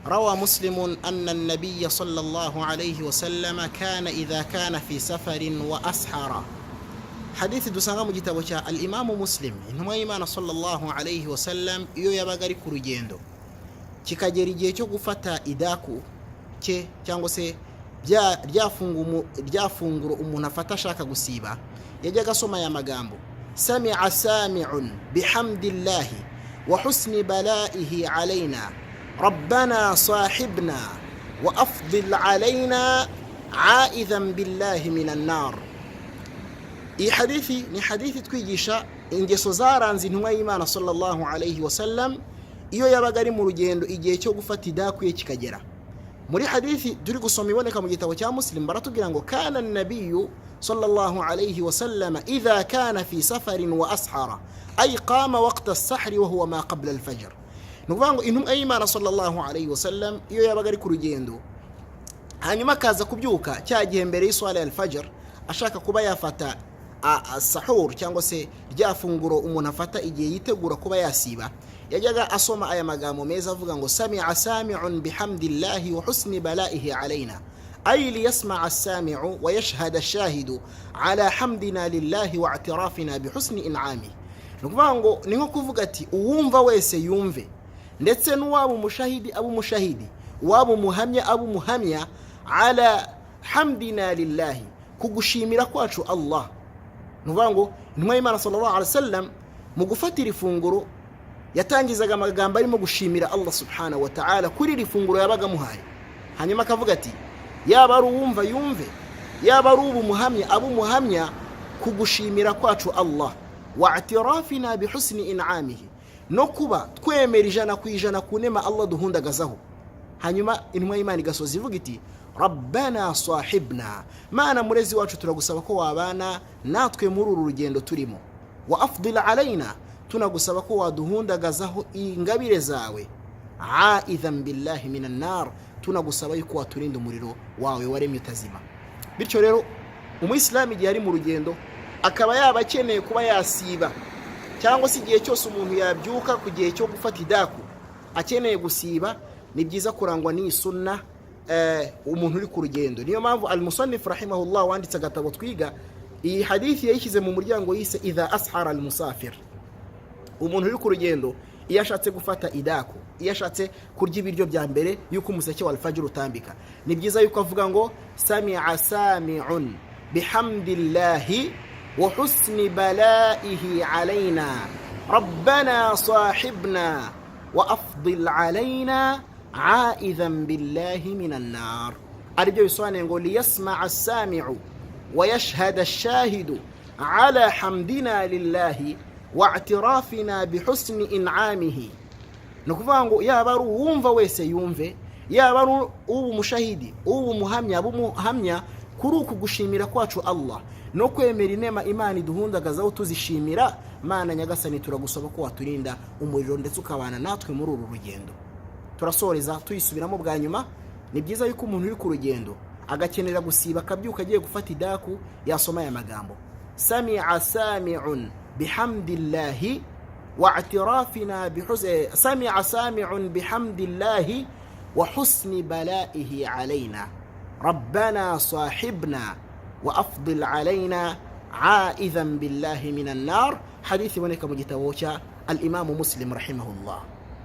روى مسلم أن النبي صلى الله عليه وسلم كان إذا كان في سفر وأسحر. حديث دوسanga mu gitabo cya al-Imam Muslim, intumwa y'Imana sallallahu alayhi wa sallam iyo yabaga ari ku rugendo kikagera igihe cyo gufata idaku cye cyangwa se ryafunguro umuntu afata ashaka gusiba, yajyaga asoma aya magambo: sami'a sami'un bihamdillahi wa husni balaihi alayna rabbana sahibna wa afdil alayna aidhan billahi minan nar. Iyi hadithi ni hadithi twigisha ingeso zaranze intumwa y'Imana sallallahu alayhi wa sallam iyo yabaga ari mu rugendo igihe cyo gufata idaku ye kikagera. Muri hadithi turi gusoma iboneka mu gitabo cya Muslim baratubwira ngo kana an-nabiyyu sallallahu alayhi wa sallam idha kana fi safarin wa ashara ay qama waqta as-sahri wa huwa ma qabla al-fajr. Nukuvuga ngo intumwa y'Imana sallallahu alayhi wa sallam iyo yabaga ari ku rugendo hanyuma kaza kubyuka cya gihe mbere y'iswala al-fajr ashaka kuba yafata sahur cyangwa se ryafunguro umuntu afata igihe yitegura kuba yasiba, yajyaga asoma aya magambo meza avuga ngo sami'a sami'un bihamdillahi wa husni balaihi alayna ay liyasma'a as-sami'u wa yashhada ash-shahidu ala hamdina lillahi wa i'tirafina bihusni in'ami. Nukuvuga ngo ni nko kuvuga ati uwumva wese yumve, ndetse n'uwaba umushahidi abo umushahidi, uwaba umuhamya abo umuhamya, ala hamdina lillahi, kugushimira kwacu Allah. Nukuvuga ngo intumwa y'Imana sallallahu alayhi wasallam mu gufatira ifunguro yatangizaga amagambo arimo gushimira Allah subhanahu wa ta'ala kuri iri funguro yabaga muhaye, hanyuma akavuga ati yaba ari uwumva yumve, yaba ari umuhamya abo umuhamya, kugushimira kwacu Allah, wa i'tirafina bihusni in'amihi, no kuba twemera ijana ku ijana ku nema Allah duhundagazaho. Hanyuma intumwa y'Imana igasoza ivuga iti rabbana sahibna, mana murezi wacu turagusaba ko wabana natwe muri uru rugendo turimo, wa afdil alayna, tunagusaba ko waduhundagazaho ingabire zawe, aidhan billahi minan nar, tunagusaba yuko waturinda umuriro wawe waremye utazima. Bityo rero umuyisilamu igihe ari mu rugendo akaba yaba akeneye kuba yasiba, cyangwa se igihe cyose umuntu yabyuka ku gihe cyo gufata idaku akeneye gusiba, ni byiza kurangwa n'iyi sunna umuntu uri ku rugendo. Niyo mpamvu al-musannif rahimahullah wanditse agatabo twiga iyi hadithi yayishyize mu muryango yise idha ashara al-musafir. Umuntu uri ku rugendo iyo ashatse gufata idaku, iyo ashatse kurya ibiryo bya mbere yuko umuseke wal fajr utambika, ni byiza yuko avuga ngo sami'a sami'un bihamdillahi wa husni balaihi alayna rabbana sahibna wa afdil alayna aidhan billahi minan nar. Aribyo bisobanuye ngo liyasma'a as-sami'u wa yashhada ash-shahidu ala hamdina lillahi wa i'tirafina bihusni in'amihi. Nukuvuga ngo yaba ari uwumva wese yumve, yaba ari umushahidi umuhamya abumuhamya, kuri uku gushimira kwacu Allah no kwemera inema Imana iduhundagazaho tuzishimira. Mana nyagasani turagusaba ko waturinda umuriro ndetse ukabana natwe muri uru rugendo. Turasoreza tuyisubiramo bwa nyuma. Ni byiza yuko umuntu uri ku rugendo agakenera gusiba akabyuka agiye gufata idaku yasoma aya magambo: sami'a sami'un bihamdillahi wa i'tirafina bihusni, sami'a sami'un bihamdillahi wa husni balaihi alayna rabbana sahibna wa afdil alayna aidhan billahi minan nar. Hadithi iboneka mu gitabo cya al-Imam Muslim rahimahullah.